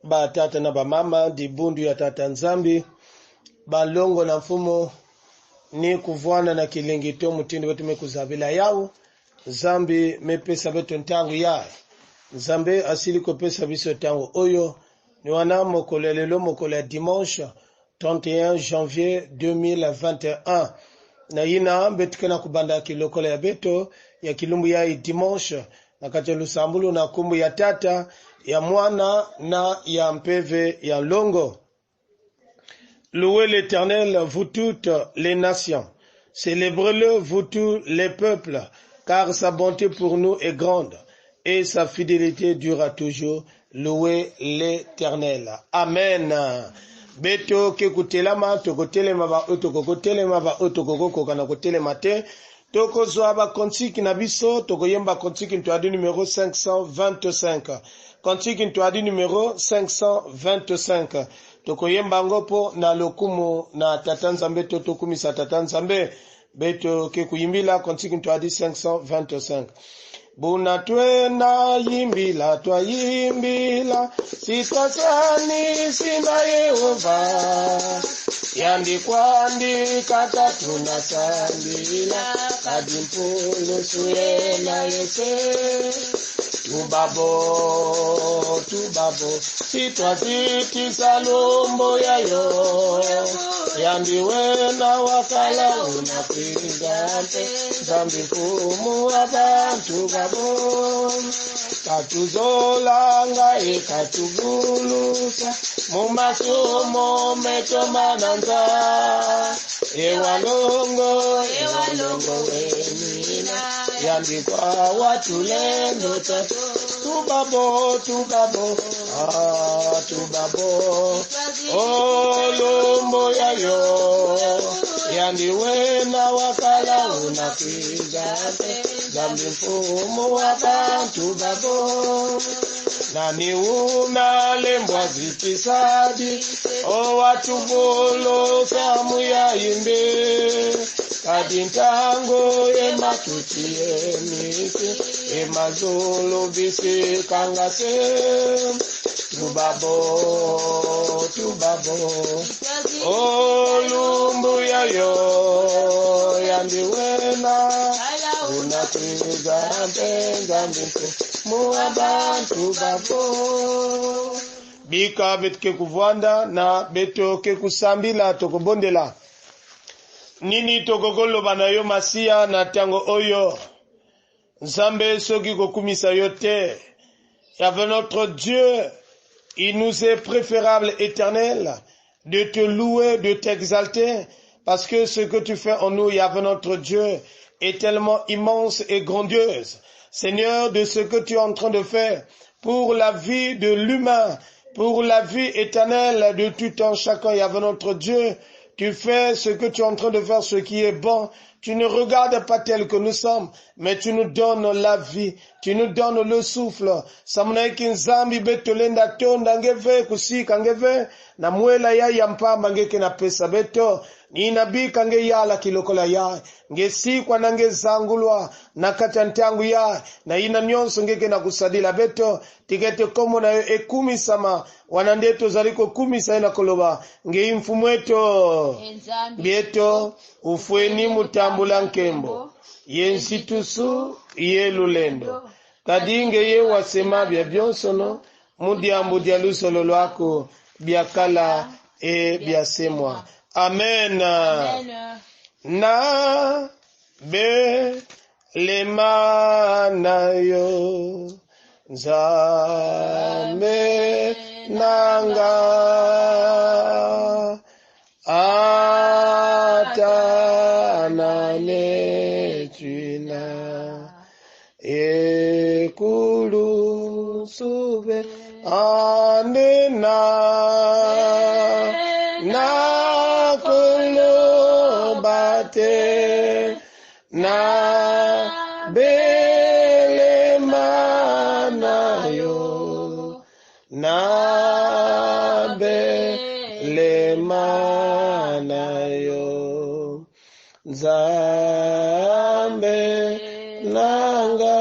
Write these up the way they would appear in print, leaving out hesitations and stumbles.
ba tata na ba mama dibundu ya tata nzambi balongo na mfumo ni kuvwana na kilingito mutindo wetu mekuzabila yao zambi mepesa beto ntangu ya zambe asili ko pesa biso tangu oyo ni wana mokolelelo mokole dimanche 31 janvier 2021 na yina betukena kubanda kilokole ya beto ya kilumbu ya dimanche na kati lusambulu na kumbu ya tata ya mwana na ya mpeve ya longo. Louez l'Éternel, vous toutes les nations. Célébrez-le, vous tous les peuples, car sa bonté pour nous est grande et sa fidélité durera toujours. Louez l'Éternel. Amen. Beto ke kutelama tokotelema ba otokotelema ba otokoko kana kotelema te toko zoaba kontiki na biso tokoyemba kontiki ntoadi numéro 525 kontiki ntoadi numéro 525 tokoyemba ngopo na lokumu na tatanzambe totokumisa tatanzambe beto ke kuyimbila kontiki ntoadi 525 Buna twena yimbila twayimbila sitasani sina Yehova yandikwandika tatuna sambila kadimpulu suyela yese tubabo sitwaziti salombo yayo yandiwena wakala unapigante zambi mfumu abantu babo katuzolanga ekatugulusa mumasomo metomananza ewalongo wenina yandikwa watulendo tatu tubabo olombo yayo yandiwena wakala unapigante zambi mfumu wabantu babo nani unalembwa zipisadi o watubolo samu ya imbe kadintango ematuti emisi emazolo bisi kangase tubabo olumbu yayo yandiwena unakuiga mpenzambiku muabantu babo bika betke kuvwanda na beto ke kusambila tokobondela nini tokokolo banayo masia na tango oyo Nzambe soki kokumisa yote avec notre Dieu il nous est préférable éternel de te louer de t'exalter parce que ce que tu fais en nous avec notre Dieu est tellement immense et grandiose Seigneur de ce que tu es en train de faire pour la vie de l'humain pour la vie éternelle de tout temps chacun et avec notre Dieu tu fais ce que tu es en train de faire, ce qui est bon. Tu ne regardes pas tel que nous sommes, mais tu nous donnes la vie. Tu nous donnes le souffle. Samunaiki nzambi beto lenda tonda ngeve kusika ngeve na mwela ya yampamba ngeke na pesa beto. Ni nabii kange yala kilokola ya ngesi kwa nange zangulwa na katantangu ya na ina nyonso ngeke na kusadila beto tikete komo na ekumi sama wanandeto zaliko 10 saina koloba nge mfumweto bieto ufweni mutambula nkembo yensitusu yelulendo kadinge ye wasema bya byonsono mudiambu dia lusolo lwako byakala byasemwa Amen. Na be le manayo Nzambe nanga atanane china ekulu sube anena na bele manayo na bele manayo Nzambe nanga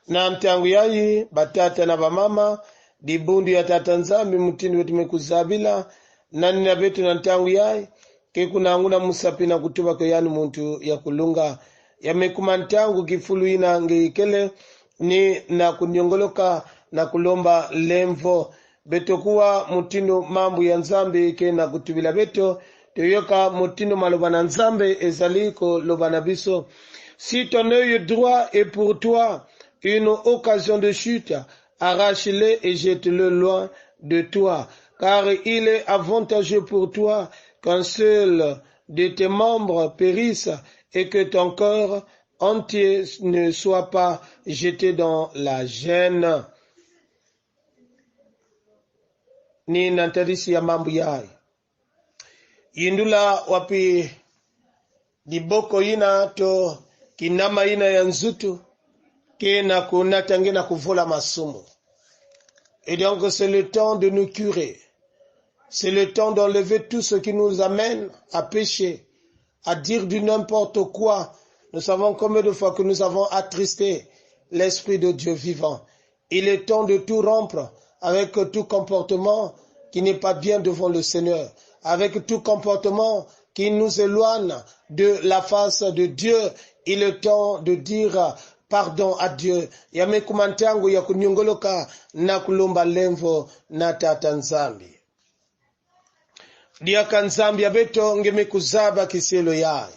na mtangu yayi batata na bamama dibundu ya tata nzambi mutindo wetu mekuzabila nani na betu na mtangu yayi ke kuna anguna musapi na kutuba kwa yani muntu ya kulunga ya mekumantangu kifulu ina ngeikele ni na kunyongoloka na kulomba lemvo beto kuwa mutindo mambu ya nzambi ke na kutubila beto teyoka mutindo malobana nzambe ezaliko lobana biso. Si ton œil droit est pour toi une occasion de chute, arrache-le et jette-le loin de toi, car il est avantageux pour toi qu'un seul de tes membres périsse et que ton corps entier ne soit pas jeté dans la gêne. Ni nantadisi ya mambo yai. Indula wapi diboko ina to kinama ina ya nzutu kena kunata na kuvola masumu. Et donc c'est le temps de nous curer. C'est le temps d'enlever tout ce qui nous amène à pécher, à dire du n'importe quoi. Nous savons combien de fois que nous avons attristé l'Esprit de Dieu vivant. Il est temps de tout rompre avec tout comportement qui n'est pas bien devant le Seigneur, avec tout comportement qui nous éloigne de la face de Dieu. Il est temps de dire pardon à Dieu. Yame kumantangu ya kunyongoloka na kulomba lemvo na tata nzambi. Diaka nzambi ya beto ngeme kuzaba kiselo yai.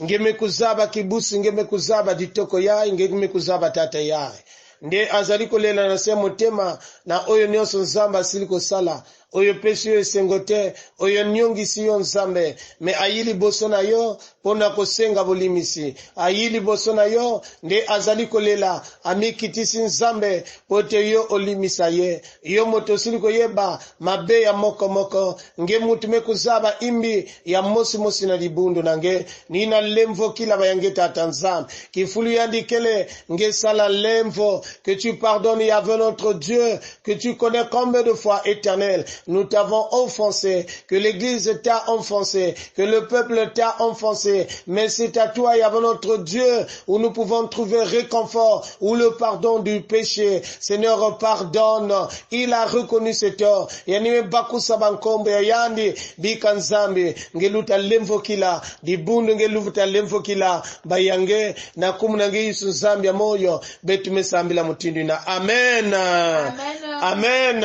Ngeme kuzaba kibusi, ngeme kuzaba ditoko yai, ngeme kuzaba tata yai. Nde azaliko lela na semo tema na oyo nyonso nzamba siliko sala. Oyo peshi yo esengote, oyo nyongi siyo nzambe, me ayili boso na yo, pona kosenga bolimisi. Ayili boso na yo, nde azaliko lela, amikitisi nzambe, pote yo olimisa ye. Yo motosiliko yeba, mabe ya moko moko, nge mutume kuzaba imbi ya mosi mosi na libundu nange, nina lemvo kila bayange tata nzambe. Kifulu yandi kele, nge sala lemvo, que tu pardonnes Yahvé notre Dieu, que tu connais combien de fois éternel. Nous t'avons offensé, que l'église t'a offensé, que le peuple t'a offensé, mais c'est à toi, Yahvé notre Dieu, où nous pouvons trouver réconfort, ou le pardon du péché. Seigneur, pardonne. Il a reconnu ses torts. Yanime baku sabankombe yandi bikanzambi ngeluta lemvo kila dibundu ngeluta lemvo kila bayange na kumunange Yesu zambia moyo betu mesambila mutindo na amen. Amen.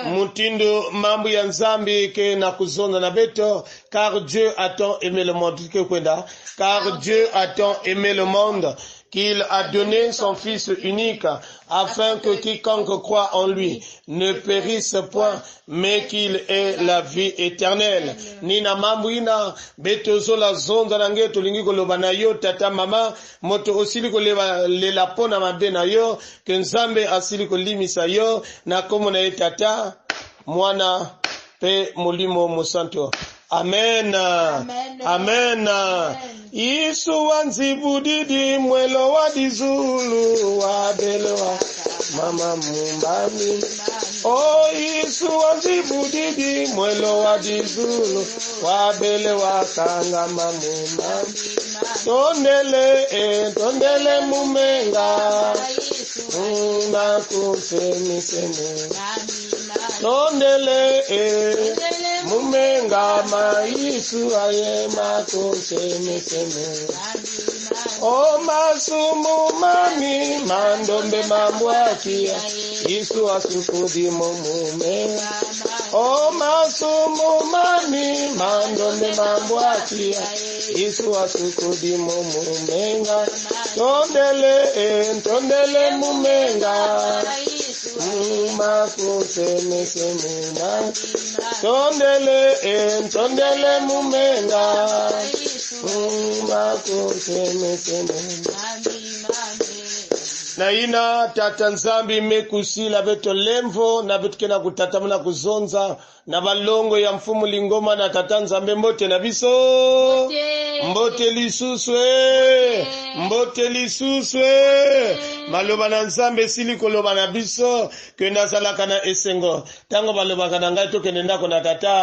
Mutindo mambo ya nzambi ke na kuzonda na beto, car Dieu a tant aimé le monde ke kwenda, car Dieu a tant aimé le monde qu'il a donné son Fils unique, afin que quiconque croit en lui ne périsse point, mais qu'il ait la vie éternelle. Nina mambo ina beto zola zonda nange tolingi koloba na yo tata mama moto osili koleba lela pona mabe na yo ke nzambe asili kolimisa yo na komo na tata mwana pe mulimo musanto. Amen. Amen. Amen. Isu wanzibudidi mwelo wa dizulu wa belewa mama mumbami. Oh, Isu wanzibudidi mwelo wa dizulu wa belewa kanga mumbami. Tondele mumenga na kusemisemu. Tondele mumenga maisu aye makusemisemu. O masumu mami mandombe mambwakia Isu asukudi mumume. O masumu mami mandombe mambwakia Isu asukudi mumumenga. Tondele mumenga makusemesemuna. Tondele mumenga na ina tata nzambi mekusila beto lemvo na betu kena kutatamuna kuzonza na balongo ya mfumu lingoma na tata nzambe mbote na biso mbote lisuswe mbote lisuswe maloba na nzambe sili koloba na biso ke nazalaka na esengo tango balobaka na ngai tokende ndako na tata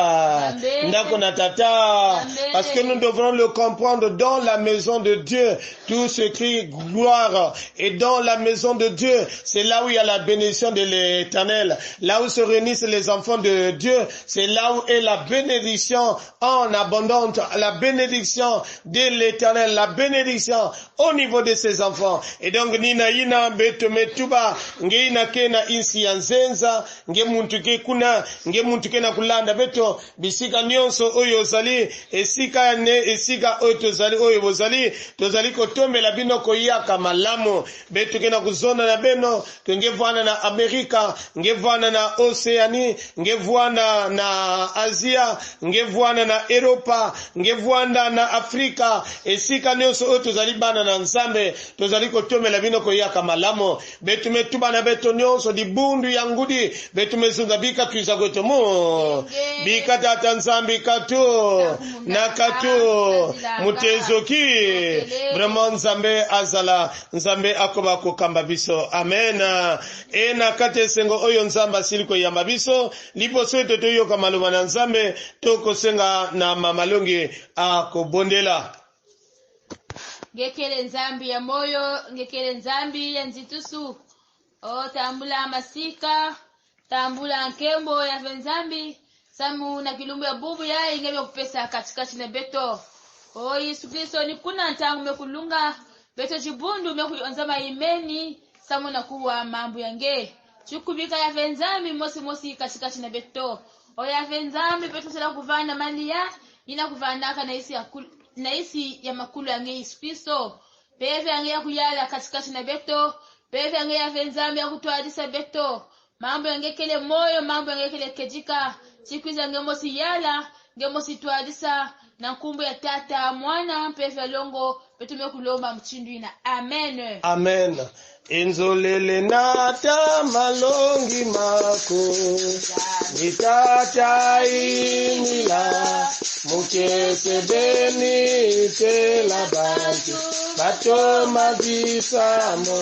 parce que nous devrons le comprendre. Dans la maison de Dieu tout se crie gloire, et dans la maison de Dieu c'est là où il y a la bénédiction de l'Éternel, là où se réunissent les enfants de Dieu, c'est là où est la bénédiction en abondance, la bénédiction de l'Éternel, la bénédiction au niveau de ses enfants. Et donc nina ina beto metuba nge ina kena insi ya nzenza nge muntu ke kuna nge muntu ke na kulanda beto bisika nyonso oyo zali esika oyo tozali oyo bozali tozali kotombela bino koyaka malamu beto ke na kuzona na beno nge vwana na Amerika nge vwana na Oceanie nge vwana na Asia nge vwana na Europa nge vwana na Afrika esika nyonso oyo tozali bana na nzambe tozali kotomela bino koyaka malamu betu metuba na beto nyonso di bundu ya ngudi betu mezunga bika tuiza gotomo bika tata nzambe katu na katu mutezoki vraiment nzambe azala nzambe akoba kokamba biso amen na kate sengo oyo nzamba siliko yamba biso lipo sote toyoka maloba na nzambe tokosenga na mamalongi akobondela ngekele nzambi ya moyo ngekele nzambi ya nzitusu tambula masika tambula nkembo ya nzambi samu na kilumbu ya bubu ya ingebe kupesa katikati na beto Yesu Kristo ni kuna ntangu mekulunga beto chibundu mekulonzama imeni samu na kuwa mambo yange chukubika ya nzambi mosi katikati na beto ya nzambi beto sala kuvana mali ya ina kuvanaka na isi ya makulu yange Yesu Kristo peve yange ya kuyala katikati na beto peve yange ya nzambi ya kutwadisa beto mambo yange kele moyo mambo yange kele kejika chikwiza ngemosi yala ngemosi twadisa na nkumbu ya tata mwana peve longo betume kulomba mchindwi na amen amen Enzolele nata malongi mako nitata inila mukese beni tela bato mabisamo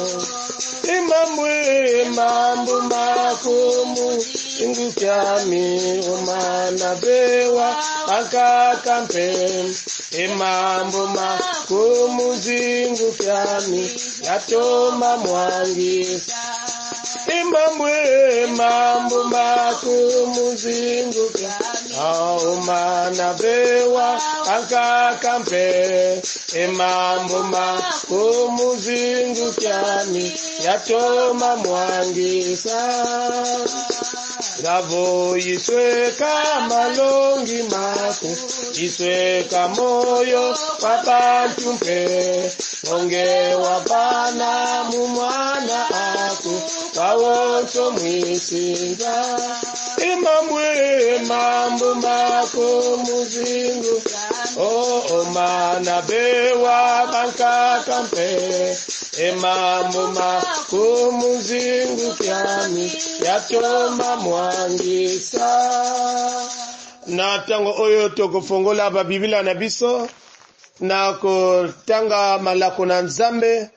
mambo makumu ingukyami umana bewa akakampe mambo makumu zingukyami yatoma mwangisa mambo makumu zingukyami umana bewa akakampe mambo makumu zingukyami yatoma mwangisa Gavo isweka malongi mako isweka moyo wapantumpe onge wapana mumwana ako wawonso mwisinga mambo mako muzingu mana bewa bankakampe mambo mako muzingu kyami yatoma mwangisa na tango oyo tokofongola ba biblia na biso na kotanga malako na nzambe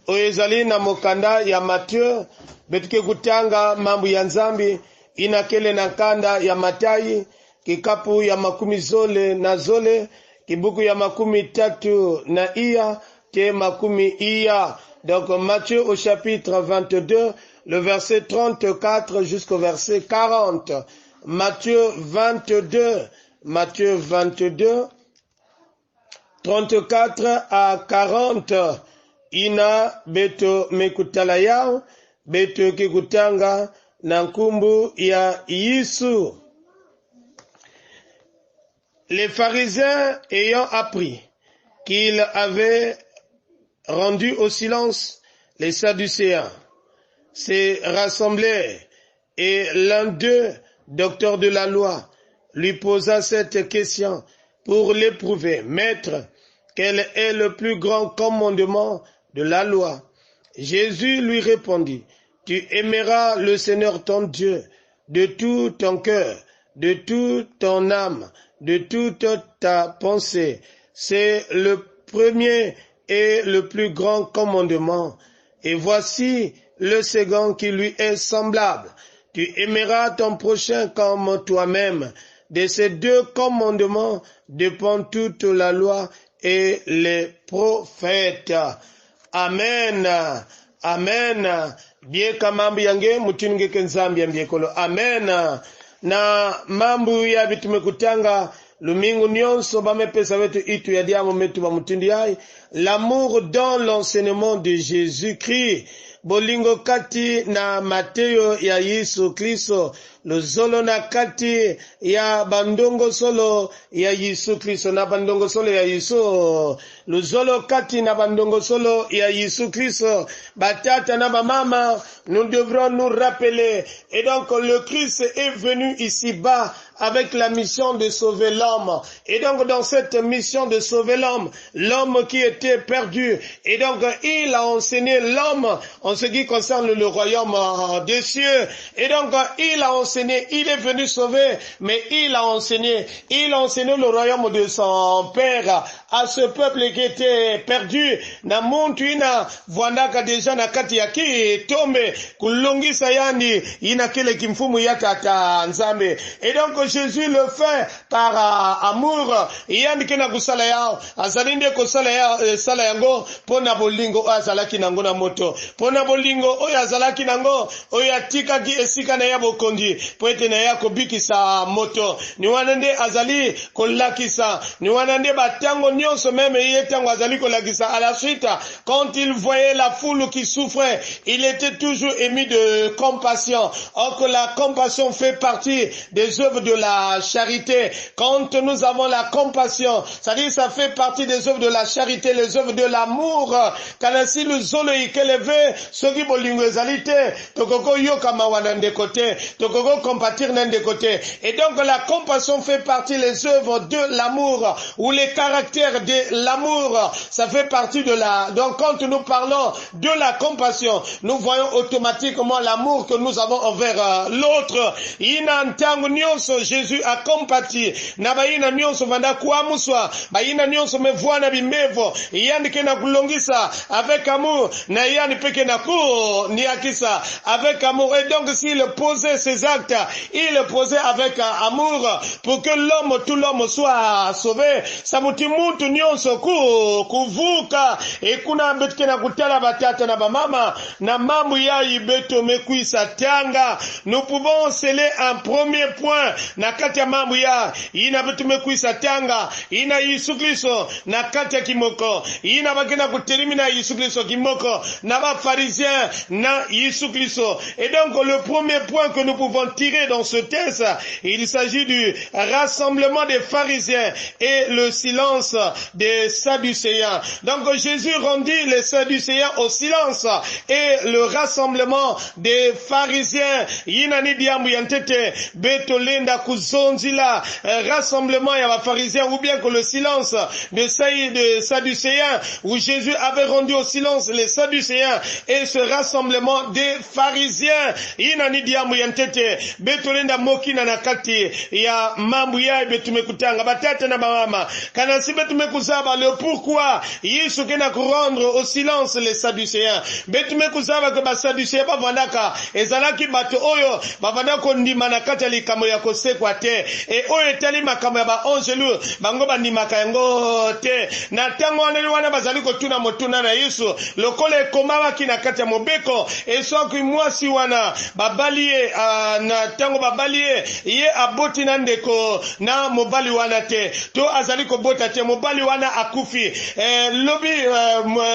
oyo ezali na mokanda ya Mathieu betuke kutanga mambo ya nzambi inakele na kanda ya Matayi kikapu ya makumi zole na zole kibuku ya makumi tatu na iya ke makumi iya. Donc Matthieu au chapitre 22 le verset 34 jusqu'au verset 40. Matthieu 22 34 à 40. Ina beto mekutala yao beto kikutanga na nkumbu ya Yesu. Les pharisiens ayant appris qu'il avait rendu au silence les Sadducéens se rassemblèrent et l'un d'eux, docteur de la loi, lui posa cette question pour l'éprouver. Maître, quel est le plus grand commandement de la loi? Jésus lui répondit, tu aimeras le Seigneur ton Dieu de tout ton cœur, de toute ton âme, de toute ta pensée. C'est le premier et le plus grand commandement. Et voici le second qui lui est semblable. Tu aimeras ton prochain comme toi-même. De ces deux commandements dépend toute la loi et les prophètes. Amen. Amen. Bieka mambo yange mutinge kenzambi ya mbiekolo. Amen. Na mambo ya bitumekutanga lumingu nyonso bamepesa wetu itu ya diamo metu bamutindi hai. L'amour dans l'enseignement de Jésus-Christ. Bolingo kati na Mateo ya Yesu Kristo. Lozolo na kati ya bandongo solo ya Yesu Kristo na bandongo solo ya Yesu. Lozolo kati na bandongo solo ya Yesu Kristo. Batata na mama, nous devrons nous rappeler. Et donc le Christ est venu ici-bas avec la mission de sauver l'homme. Et donc dans cette mission de sauver l'homme, l'homme qui était perdu, et donc il a enseigné l'homme en ce qui concerne le royaume des cieux. Et donc il a enseigné, il est venu sauver, mais il a enseigné le royaume de son Père à ce peuple qui était perdu. Na muntu ina vwandaka deja na kati ya ki tombe kulongisa yani ina kile kimfumu ya tata nzambe. Et donc Jésus le fait par amour. Yani kina kusala yao azalinde kusala ya sala yango pona bolingo azalaki nango na moto. Pona bolingo oyo azalaki nango oyo atika ki esika na ya bokonzi poete na ya kobikisa moto. Ni wanande azali kolakisa. Ni wanande batango nyonso même yetango azali kolakisa. À la suite, quand il voyait la foule qui souffrait, il était toujours ému de compassion. Or que la compassion fait partie des œuvres de la charité. Quand nous avons la compassion, c'est-à-dire ça fait partie des œuvres de la charité, les œuvres de l'amour. Kanasi le zolo ikeleve, sogi bolingo ezalite, tokoko yoka mawana de côté, tokoko compatir de côté. Et donc la compassion fait partie des œuvres de l'amour, ou les caractères de l'amour. Ça fait partie de la... Donc quand nous parlons de la compassion, nous voyons automatiquement l'amour que nous avons envers l'autre. Ina ntango nyonso Jésus a compati. Na baina nyonso vanda kuamuswa. Baina nyonso mevuana bimevo. Yandi kena kulongisa avec amour. Na yandi peke na ku niakisa avec amour. Et donc s'il posait ses actes, il posait avec amour pour que l'homme, tout l'homme soit sauvé. Samuti muntu nyonso kuvuka. Et kuna mbetke na kutala batata na bamama. Na mambu ya ibeto mekuisa tanga. Nous pouvons sceller un premier point. Na kati ya mambu ya ina betu mekuisa tanga. Ina Yesu Kristo na kati ya kimoko. Ina bakena kuterimina Yesu Kristo kimoko. Na ba pharisien na Yesu Kristo. Et donc le premier point que nous pouvons tirer dans ce texte, il s'agit du rassemblement des pharisiens et le silence des sadducéens. Donc Jésus rendit les sadducéens au silence et le rassemblement des pharisiens. Yinani diambu yantete betolenda kuzonzila rassemblement ya pharisiens ou bien que le silence des sadducéens où Jésus avait rendu au silence les sadducéens et ce rassemblement des pharisiens. Yinani diambu yantete betolenda mokina na kati ya mambu ya betumekutanga batata na mama kana si betumekuzaba le pourquoi Yesu kena rendre au silence les sadducéens. Betumekuzaba que ba sadducéens ba vandaka ezalaki bato oyo ba vandako ndima na kati ya likambo ya kosekwa te et oyo etali makambo ya ba angelu bango bandimaka yango te na tango wana bazali kotuna motuna na Yesu lokola ekomamaki na kati ya mobeko esoki mwasi wana babalie na tango babalie ye aboti na ndeko na mobali wana te to azali kobota te mobali wana akufi lobi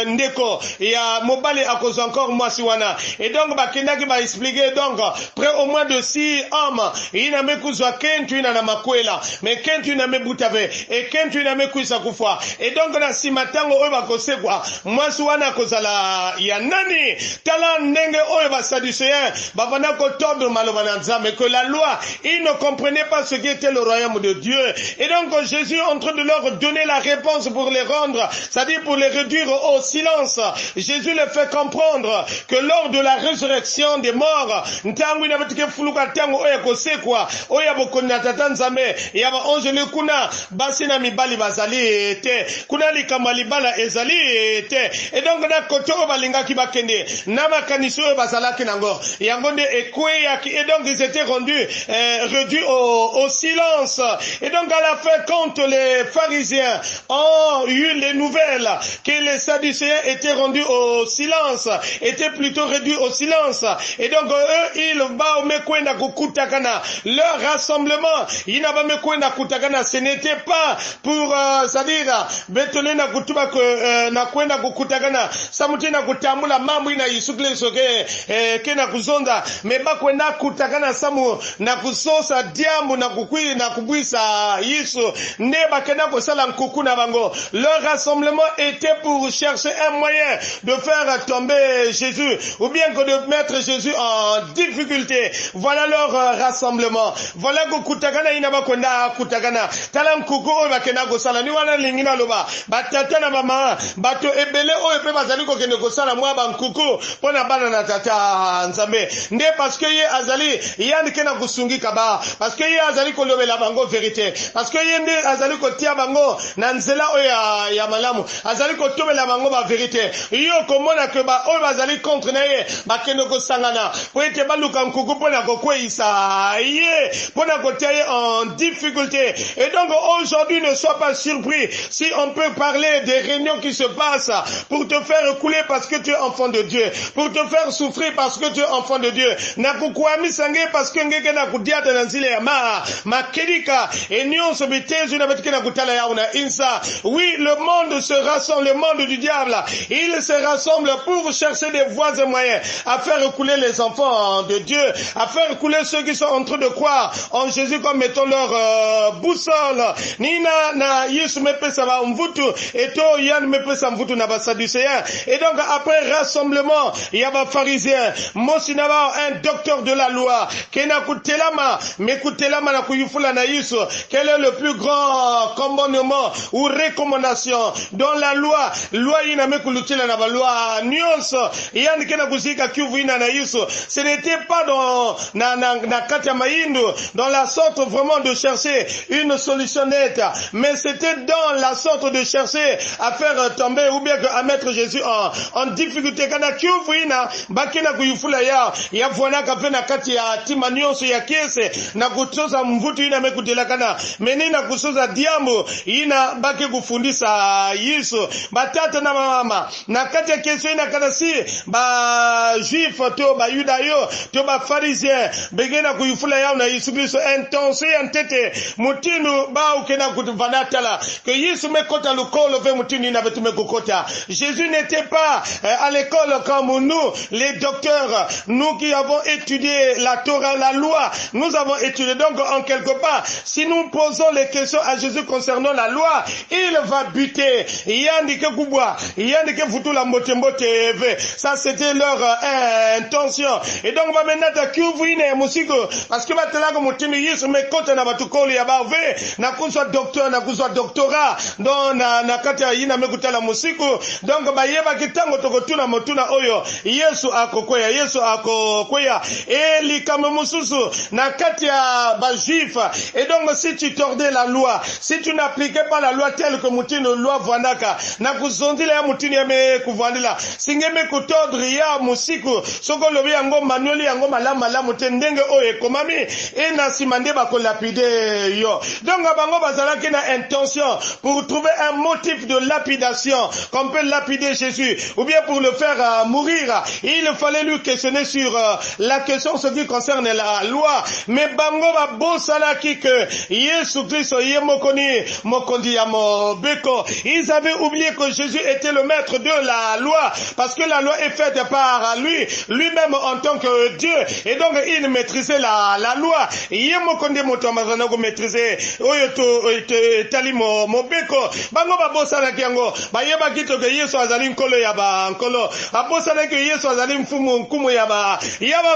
ndeko ya mobali akozo encore mwasi wana et donc bakendaki ba expliquer donc près au moins de 6 hommes ina mekuzwa kentu ina na makwela mais kentu ina mebutave et kentu ina mekuisa kufa et donc na simatango oyo bakosekwa mwasi wana akozala ya nani tala ndenge oyo ba sadducéens bavanda kotobe maloba na nzambe que la loi ils ne comprenaient pas ce qui était le royaume de Dieu et donc Jésus est en train de leur donner la la réponse pour les rendre, c'est-à-dire pour les réduire au silence. Jésus les fait comprendre que lors de la résurrection des morts, ntangu inabatike fuluka tangu oya kosekwa, oya bokona tata nzambe, yaba onjele kuna, basi na mibali bazali ete, kuna likama libala ezali ete, et donc na koto balinga ki bakende, na makaniso bazalaki nango, yangonde ekwe yaki, et donc ils étaient réduits au silence. Et donc à la fin, quand les pharisiens ont eu les nouvelles que les sadducéens étaient rendus au silence, étaient plutôt réduits au silence, et donc eux, ils vont mekwenda kukutakana, leur rassemblement, ils n'avaient mekwenda kutakana, ce n'était pas pour, c'est-à-dire, betole na kutuba na kwenda kukutakana, samuti na kutamula mambo ina isukle soke, kena kuzonda, meba kwenda kutakana samu, na kusosa diambu na kukui na kubwisa Yesu, neba kena kosala nkuku na bango. Leur rassemblement était pour chercher un moyen de faire tomber Jésus, ou bien que de mettre Jésus en difficulté. Voilà leur rassemblement. Voilà que kutakana inaba kwenda kutakana. Tala nkuku o bakena kosala ni wana lingina loba. Batata na mama, bato ebele o epe bazali ko kende kosala mwa ba nkuku pona bana na tata nzambe. Nde parce que ye azali yandi kena kusungi kaba, parce que ye azali ko lobela bango vérité, parce que ye nde azali ko tia bango na nzela o ya malamu, azali ko tobela bango ba vérité. Yo komona ke ba o bazali contre na ye bakende ko sangana po ete baluka nkuku pona ko kweisa ye pona ko tia ye en difficulté. Et donc aujourd'hui ne sois pas surpris si on peut parler des réunions qui se passent pour te faire couler parce que tu es enfant de Dieu, pour te faire souffrir parce que tu es enfant de Dieu, na kukwami sange parce que ngeke na kudiata na nzile ya makelika et nyonso bitezu na betike na kutala ya una insa. Oui, le monde se rassemble, le monde du diable, il se rassemble pour chercher des voies et moyens à faire couler les enfants de Dieu, à faire couler ceux qui sont en train de croire en Jésus comme étant leur boussole. Nina na Yesu mepesa ba mvutu eto yan mepesa mvutu na ba sadducéens. Et donc après rassemblement, il y a ba pharisiens, mosinaba un docteur de la loi, kena kutelama, mekutelama na kuyufula na Yesu. Quel est le plus grand commandement ou recommandation dans la loi? Loi ina mekulutila na ba loi nyonso yani kena kusika kivu ina na Yesu. Ce n'était pas dans na kati maindu dans la sorte vraiment de chercher une solution nette, mais c'était dans la sorte de chercher à faire tomber ou bien à mettre Jésus en difficulté. Kana kivu ina bakina kuyufula ya vwana kafe na kati ya timanyonso ya kiese na kutoza mvutu ina mekutila kana menina kusoza diambo ina baki kufundisa Yesu batata na mama na kati ya kesho ina kana si ba juif to ba yudayo to ba pharisien begena kuyufula yao na Yesu Kristo intense antete mutinu ba ukena kutuvanatala que Yesu mekota lukolo ve mutinu ina betume kukota. Jésus n'était pas à l'école comme nous les docteurs, nous qui avons étudié la Torah, la loi, nous avons étudié. Donc en quelque part, si nous posons les questions à Jésus concernant la loi, il va buter. Ça c'était leur intention. Et donc va maintenant parce que maintenant mutinu Yesu mekota na batukoli ya bave na kuswa docteur na kuswa doctorat donc na kati ya ina mekutala musiku. Donc ba yeba kitango tokotuna motuna oyo Yesu akokwea eli kama mususu na kati ya ba juif. Et donc si tu tordais la loi, si tu n'appliquais pas la loi telle que mutino loi vandaka na kuzondila ya mutini ya me kuvandila singeme kutodri ya musiku soko lobi yango manueli yango malamu tendenge oye komami et na simande ba ko lapide yo. Donc bango bazalaki na intention pour trouver un motif de lapidation qu'on peut lapider Jésus ou bien pour le faire mourir. Il fallait lui questionner sur la question ce qui concerne la loi. Mais bango ba bosala ki que Yesu Kristo ye mokondi ya mobeko. Ils avaient oublié que Jésus était le maître de la loi parce que la loi est faite par lui-même en tant que Dieu. Et donc il maîtrisait la loi. Ye mokondi moto mazana ko maîtriser oyo to tali mobeko. Bango ba bosala ki yango ba yeba kito ke Yesu azali nkolo ya ba nkolo. Abosala ke Yesu azali mfumu nkumu ya ba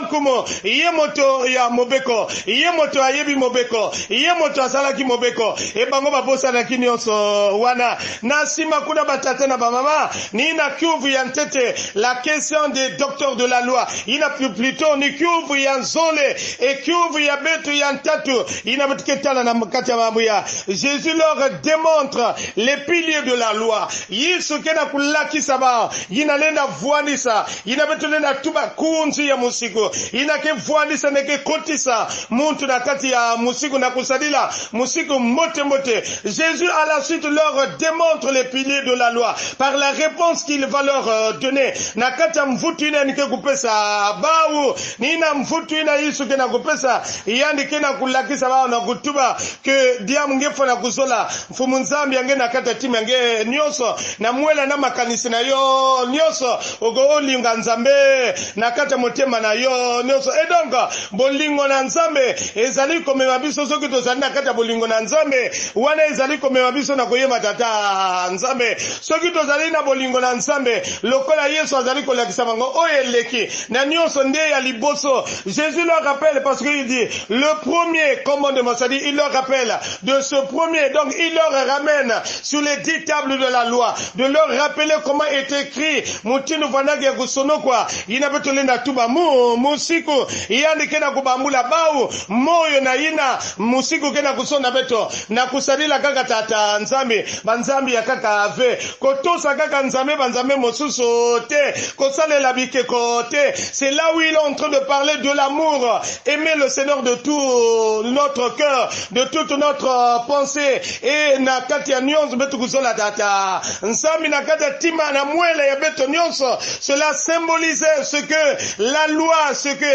nkumu. Ye moto ya mobeko. Ye moto ayebi mobeko. Ye moto asala ki mobeko. E bango ba bosala ki nyonso wana na sima kuna batata na bamama ni na kiuvu ya ntete la question des docteurs de la loi ina plutôt ni kiuvu ya nzole et kiuvu ya betu ya ntatu ina betuketala na mkati ya mambo ya Jésus leur démontre les piliers de la loi Yesu kena kulakisa ba ina lenda vuanisa ina betu lenda tuba kunzi ya musiku ina ke vuanisa neke kotisa muntu na kati ya musiku na kusadila musiku mote mote Jésus à la suite leur démontre les piliers de la loi par la réponse qu'il va leur donner na kati ya mvutu ina nike kupesa bawu nina mvutu ina Yesu kena kupesa yandi kena kulakisa ba na kutuba ke dia mngefa na kuzola mfumu nzambi yange na kati ya timu yange nyoso na mwela na makanisi na yo nyoso ogo olinga nzambe na kati ya motema na yo nyoso et donc bolingo na nzambe ezali komema biso soki tozali na kati ya bolingo na nzambe wana ezali komema biso na koyeba tata nzambe soki tozali na bolingo na nzambe lokola Yesu azali kolakisa bango oyo eleki na nyonso nde ya liboso Jésus leur rappelle parce qu'il dit le premier commandement c'est-à-dire il leur rappelle de ce premier donc il leur ramène sur les 10 tables de la loi de leur rappeler comment est écrit mutinu vanage kusono kwa inabetolenda tuba musiku yani kena kubambula bau moyo na ina musiku kena kusona beto na kusalila kaka tata nzambe banzambi ya kaka ave kotosa kaka nzambe banzambe mosusu te kosalela bikeko te c'est là où il est en train de parler de l'amour aimer le Seigneur de tout notre cœur de toute notre pensée et na kati ya nyonso beto kusola tata nzambe na kati ya tima na mwele ya beto nyonso cela symbolisait ce que la loi ce que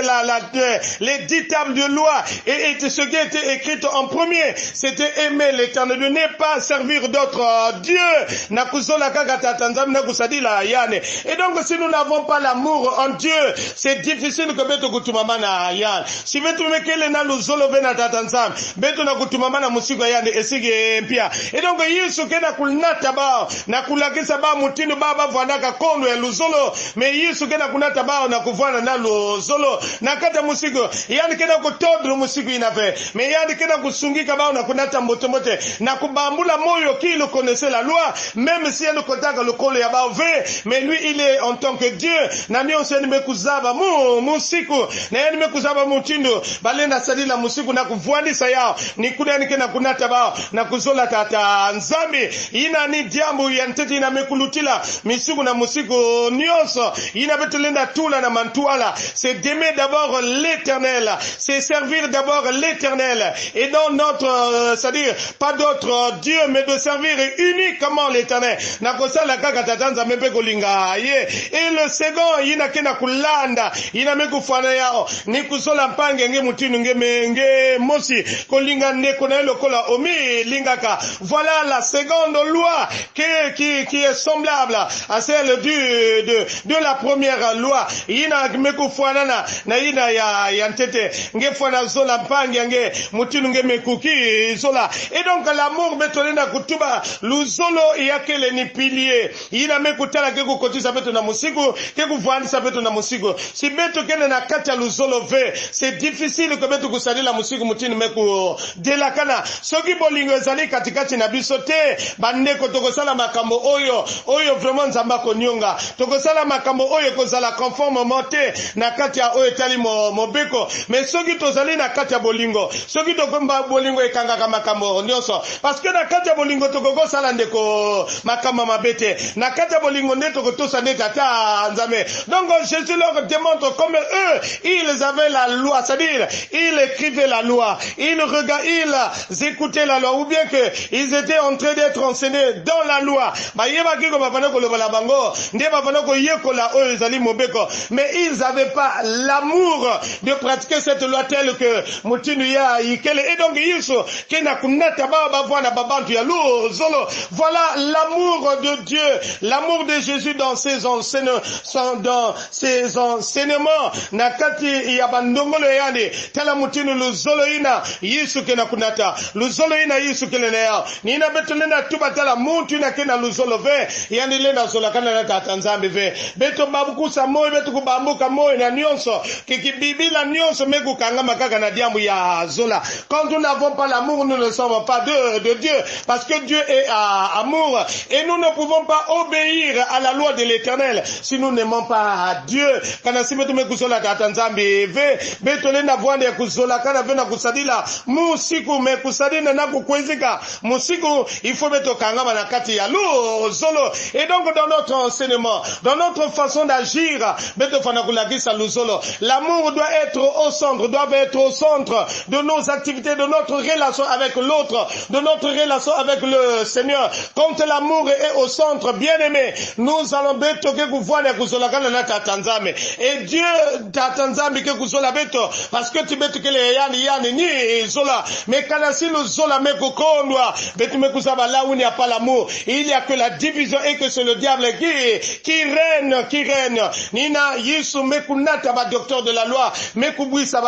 les 10 tables de loi et ce qui était écrit en premier c'était aimer l'Éternel, de ne pas servir d'autres dieux. Et donc si nous n'avons pas l'amour en Dieu, c'est difficile que beto kutumamana yan. Si beto mekele na luzolo vena tatanzam, beto na kutumamana musigo yan esige mpia. Et donc Yesu kena kulnata ba na kulakisa ba mutinu baba vanaka kono ya luzolo, mais Yesu kena kunata ba na kuvana na luzolo na kata musigo. Yani kena kutodru musigo inave, mais yani kena kusungika ba na kunata motomote na kubambula moyo qui le connaissait la loi, même si elle contacte le col ya ba ve, mais lui il est en tant que Dieu. Na ni onse ni mekuzaba musiku na yani mekuzaba mutindo balenda salila musiku na kuvuandisa yao ni kuna nikena kunata ba na kuzola tata nzambi ina ni jambo ya ntete ina mekulutila misiku na musiku nyonso ina betulenda tula na mantuala c'est d'aimer d'abord l'Éternel, c'est servir d'abord l'Éternel et dans notre c'est-à-dire pas d'autre Dieu mais de servir uniquement l'Éternel na kosala kaka tata nzambe pe kolinga ye. Et le second ina kena kulanda ina mekufana yao ni kusola mpange nge mutinu nge mosi kolinga ndeko na lokola omi lingaka. Voilà la seconde loi qui est semblable à celle de la première loi. Ina mekufana na ina ya ntete nge fana zola mpange nge mutinu nge mekuki zola. Et donc l'amour betolena kutuba luzolo yakele ni pilier ina mekutala ke kukotisa beto na musiku ke kuvandisa beto na musiku si beto kene na kati ya luzolo ve c'est difficile que beto kusalila musiku mutini meku delakana soki bolingo ezali katikati na biso te bandeko tokosala makambo oyo vraiment nzamba konyonga tokosala makambo oyo kozala conformément te na kati ya oyo tali mobeko mais soki tozali na kati ya bolingo soki tokomba bolingo ekangaka makambo nyonso parce que na kati ya bolingo tokokosala ndeko makambo mabete na kati ya bolingo nde tokotosa nde tata nzambe. Donc Jésus leur démontre comme eux ils avaient la loi, c'est-à-dire ils écrivaient la loi, ils écoutaient la loi ou bien que ils étaient en train d'être enseignés dans la loi. Mais ils n'avaient pas l'amour de pratiquer cette loi telle que et donc voilà l'amour de Dieu, l'amour de Jésus dans ses enseignements nakati ya bandongolo yandi tala mutinu luzolo ina Yesu kena kunata luzolo ina Yesu kena ya nina beto nena tuba tala muntu na kena luzolo ve yani lena zola kana na tata nzambe ve beto babukusa moyo beto kubambuka moyo na nyonso kikibibila nyonso meku kanga makaka na diambu ya zola. Quand nous n'avons pas l'amour nous ne sommes pas de Dieu. parce que Dieu est amour, et nous ne pouvons pas obéir à la loi de l'Éternel si nous n'aimons pas Dieu. Kana sibetu mekusola tatanzambi ve betole na vwande ya kuzola kana vena kusadila musiku mekusadina na kukwezika musiku il faut beto kangama na kati ya luzolo. Et donc dans notre enseignement, dans notre façon d'agir, beto fana kulakisa luzolo, l'amour doit être au centre, doit être au centre de nos activités, de notre relation avec l'autre, de notre relation avec le Seigneur. Quand l'amour est au centre, bien aimé, nous allons beto ke kuvwana kuzola kana na tatanzame. Et Dieu tatanzame ke kuzola beto parce que tu beto ke le yani ni zola. Mais kana si le zola me kokondwa beto me kusaba là où il n'y a pas l'amour, il y a que la division et que c'est le diable qui règne. Nina Yesu me kunata ba docteur de la loi, me kubwisa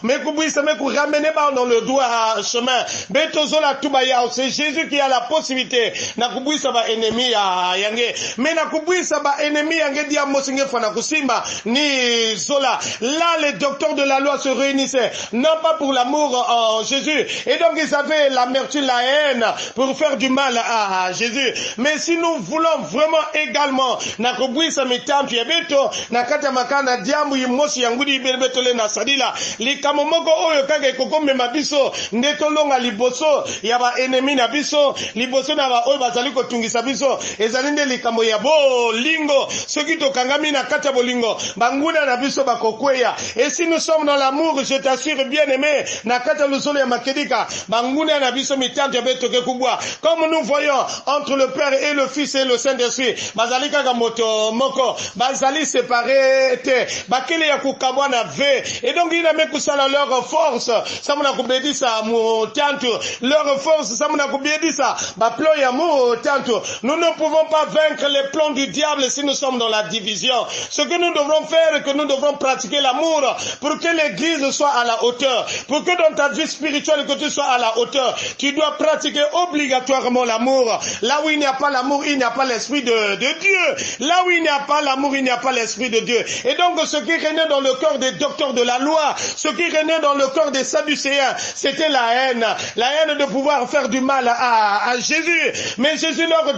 me ku ramener ba dans le droit chemin. Beto zola tubaya, c'est Jésus qui a la possibilité na kubwisa ba ennemi ya yange. Mais na kubwisa ba ennemi yange dia mosinge fana kusimba ni zola. Là les docteurs de la loi se réunissaient non pas pour l'amour en Jésus, et donc ils avaient l'amertume, la haine pour faire du mal à Jésus. Mais si nous voulons vraiment également na kubwisa mitampi ya beto na kata makana diamu yimosi yangudi beto le na sadila likamo moko oyo kage kokome mabiso ndeto longa liboso ya ba ennemi na biso liboso na ba oyo bazali ko tungisa biso ezali nde likamo ya bolingo soki tokangami na kata bolingo banguna na biso bakokweya. Et si nous sommes dans l'amour, je t'assure bien aimé na kata luzolo ya makedika banguna na biso mitanto ya beto ke kubwa. Comme nous voyons entre le Père et le Fils et le Saint-Esprit bazali kaka moto moko bazali séparé te bakele ya kukabwa na ve. Et donc il a mis kusala leur force samuna kubedisa mutanto, leur force samuna kubedisa ba plan ya mutanto. Nous ne pouvons pas vaincre les plans du diable si nous sommes dans la division. Ce que nous devrons faire est que nous devrons pratiquer l'amour pour que l'église soit à la hauteur, pour que dans ta vie spirituelle que tu sois à la hauteur. Tu dois pratiquer obligatoirement l'amour. Là où il n'y a pas l'amour, il n'y a pas l'esprit de Dieu. Là où il n'y a pas l'amour, il n'y a pas l'esprit de Dieu. Et donc ce qui régnait dans le cœur des docteurs de la loi, ce qui régnait dans le cœur des Sadducéens, c'était la haine de pouvoir faire du mal à Jésus. Mais Jésus leur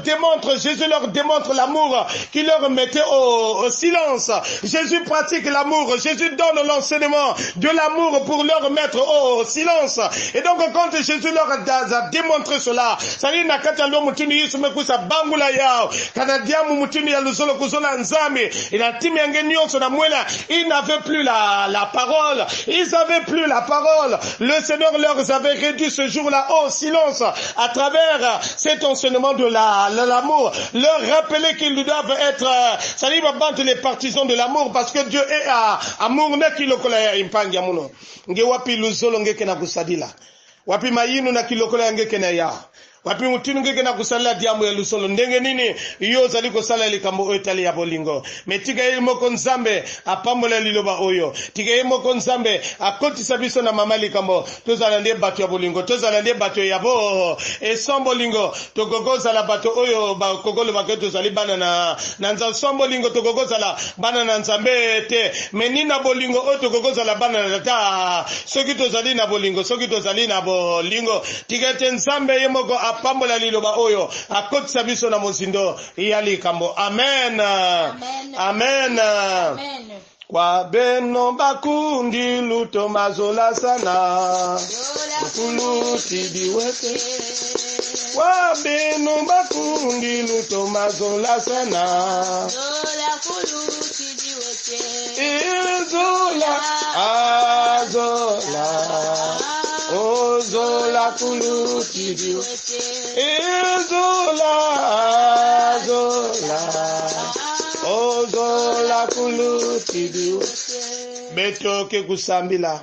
démontre l'amour qui leur mettait au silence. Jésus pratique l'amour, Jésus donne l'enseignement de l'amour pour leur mettre au silence. Et donc quand Jésus leur a démontré cela, ça dit na kata lo mutini Yesu mekusa bangula yao kanadiamu mutini ya luzolo kuzola nzambe ina timi yange nyonso na mwela, ils n'avaient plus la parole. Ils avaient plus la parole. Le Seigneur leur avait réduit ce jour-là au silence à travers cet enseignement de l'amour. Leur rappeler qu'ils doivent être, ça dit battre les partisans de l'amour parce que Dieu est amour ne kilokola ya impangi ya muno. Nge wapi luzolo ngeke na kusadila. Wapi mayinu na kilokola ya ngeke na ya. Wapi mutinu ngeke na kusala diamu ya lusolo ndenge nini iyo zali kosala likambo etali ya bolingo. Metika moko nzambe apambola liloba oyo tika moko nzambe akotisa biso na mama likambo tozala ndie bato ya bolingo, tozala ndie bato ya bo sombo bolingo togogoza la bato oyo ba kokolo baketo zali bana na nza sombo bolingo togogoza la bana na nzambe te menina bolingo oyo togogoza la bana na ta soki tozali na bolingo, soki tozali na bolingo tika te nzambe yemoko apambola liloba oyo akotisa biso na mozindo yali kambo. Amen. Amen. Amen. Amen. Kwa beno bakundi luto mazola sana kuluti diweke. Kwa beno bakundi luto mazola sana kuluti diweke. Zola azola ozola kuluti diweke. Zola ozola kuluti diweke. Beto ke kusambila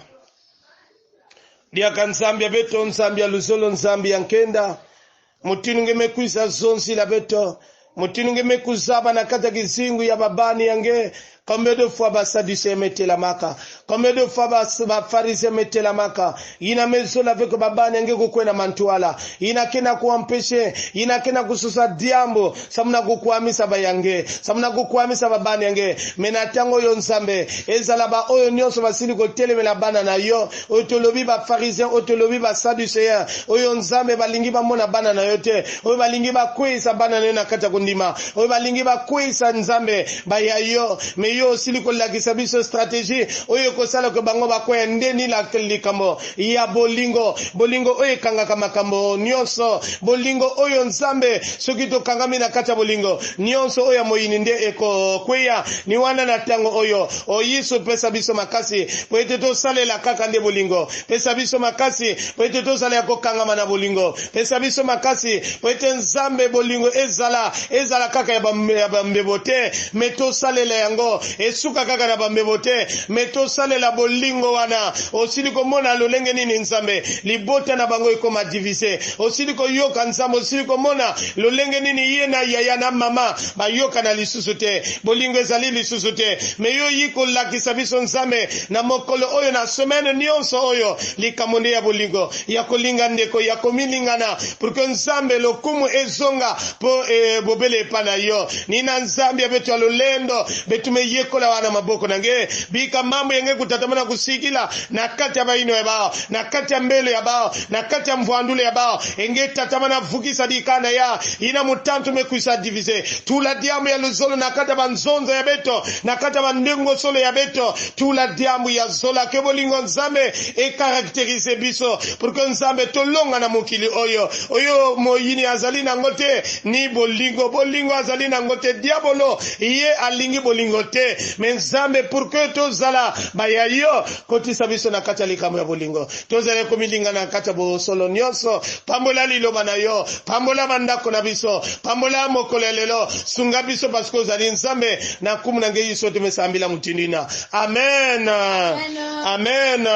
dia kanzambia beto nzambia luzolo nzambia nkenda mutinu ngemekuisa zonsi la beto mutinu ngemekuzaba na kata kizingu ya babani yange Combien de fois Sadducéens mettaient la maka? Combien de fois Pharisiens mettaient la maka? Ina mezo la veko baba nenge kukwena mantuala. Ina kena kuampeshe, ina kena kususa diambo, samuna kukuamisa bayange, samuna kukuamisa babani yange. Menatango yo nzambe, ezala ba oyo nyonso basili kotelemela bana na yo, otolobi ba Pharisiens, otolobi ba Sadducéens, oyo nzambe balingi ba mona bana na yo te, oyo balingi ba kwisa bana na yo na kata kundima, oyo balingi ba kwisa nzambe ba ya yo, me yo osili kolakisa biso stratégie, oyo kosala ko bango ba kwya ndeni la likambo, ya bolingo, bolingo oyo kangaka makambo nyonso, bolingo oyo nzambe, soki to kangami na kata bolingo, nyonso oyo moyini nde eko kweya, ni wana na tango oyo, oyiso pesa biso makasi, po ete to salela kaka nde bolingo, pesa biso makasi, po ete to salela kokangama na bolingo, pesa biso makasi, po ete nzambe bolingo ezala kaka ya bambebote, meto salela yango, esuka kaka na bambebote, meto salela bolingo wana, osili komona lolenge nini nzambe, libota na bango ekoma divise, osili ko yoka nzambe, osili komona lolenge nini ye na yaya na mama, ba yoka na lisusu te, bolingo ezali lisusu te, me yo yiko lakisa biso nzambe, na mokolo oyo na semaine nyonso oyo, likamonde ya bolingo, ya kolinga ndeko, ya komilingana, porque nzambe lokumu ezonga, po bobele pana yo, nina nzambe ya betu alolendo, betu me yekola wana maboko nange, bika mambo yenge kutatamana kusikila, na kati ya baino ya bao, na kati ya mbele ya bao, na kati ya mvuandule ya bao, enge tatamana vukisa dikana ya, ina mutantu mekuisa divise, tula diamu ya luzolo na kati ya banzonzo ya beto, na kati ya bandengo solo ya beto, tula diamu ya zola, kebolingo nzambe, e karakterize biso, porque nzambe tolonga na mukili oyo moyini azali na ngote, ni bolingo azali na ngote, diabolo, iye alingi bolingo te, men nzambe porque tozala, baya yo, koti sabiso na kati ya likamu ya bolingo, tozale komilinga na kati ya bosolo nyonso, pambola liloba na yo, pambola mandako na biso, pambola mokolo lelo, sunga biso paske ozali nzambe, na kumu na ngeyi sote mesambila mutindina. Amen. Amen.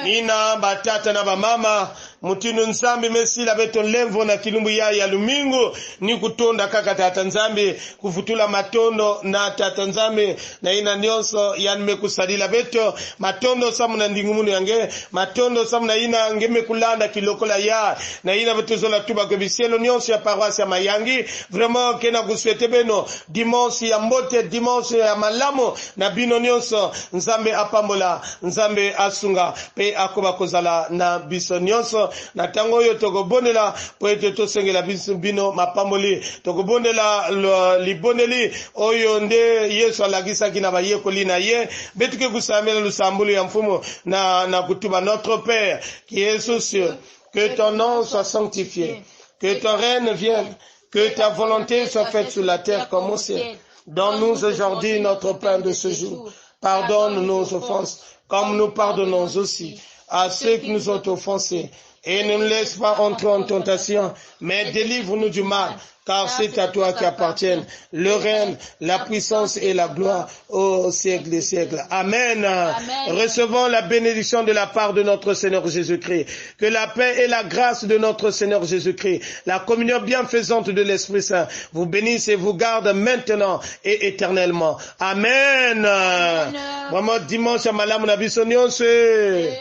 Nina batata na bamama, mutinu nzambi mesila beto lemvo na kilumbu ya lumingu, ni kutonda kaka tata nzambi, kufutula matondo na tata nzambi, na ina nyonso yanme kusadila beto, matondo samu na ndingumunu yange, matondo samu na ina ngeme kulanda kilokola ya, na ina beto zola tuba kwebisielo nyonso ya paroisse ya Mayangi, vraiment kena kuswete beno, dimanche ya mbote, dimanche ya malamo, na bino nyonso, nzambe apambola, nzambe asunga, pe akoba kozala na biso nyonso, na tango yo tokobonela po ete tosengela bino mapamboli, tokobonela liboneli oyo nde Yesu alagisaki na bayekoli na ye, betuke kusambela lusambulu ya mfumo na kutuba. Notre Père qui es aux cieux, que ton nom soit sanctifié, que ton règne vienne, que ta volonté soit faite sur la terre comme au ciel. Donne-nous aujourd'hui notre pain de ce jour. Pardonne nos offenses, comme nous pardonnons aussi à ceux qui nous ont offensés. Et ne nous laisse pas entrer en tentation, mais délivre-nous du mal, car c'est à toi qui appartiennent le règne, la puissance et la gloire au siècle des siècles. Amen. Amen. Recevons la bénédiction de la part de notre Seigneur Jésus-Christ. Que la paix et la grâce de notre Seigneur Jésus-Christ, la communion bienfaisante de l'Esprit Saint, vous bénisse et vous garde maintenant et éternellement. Amen. Vraiment dimanche à Malam Nabisonion, c'est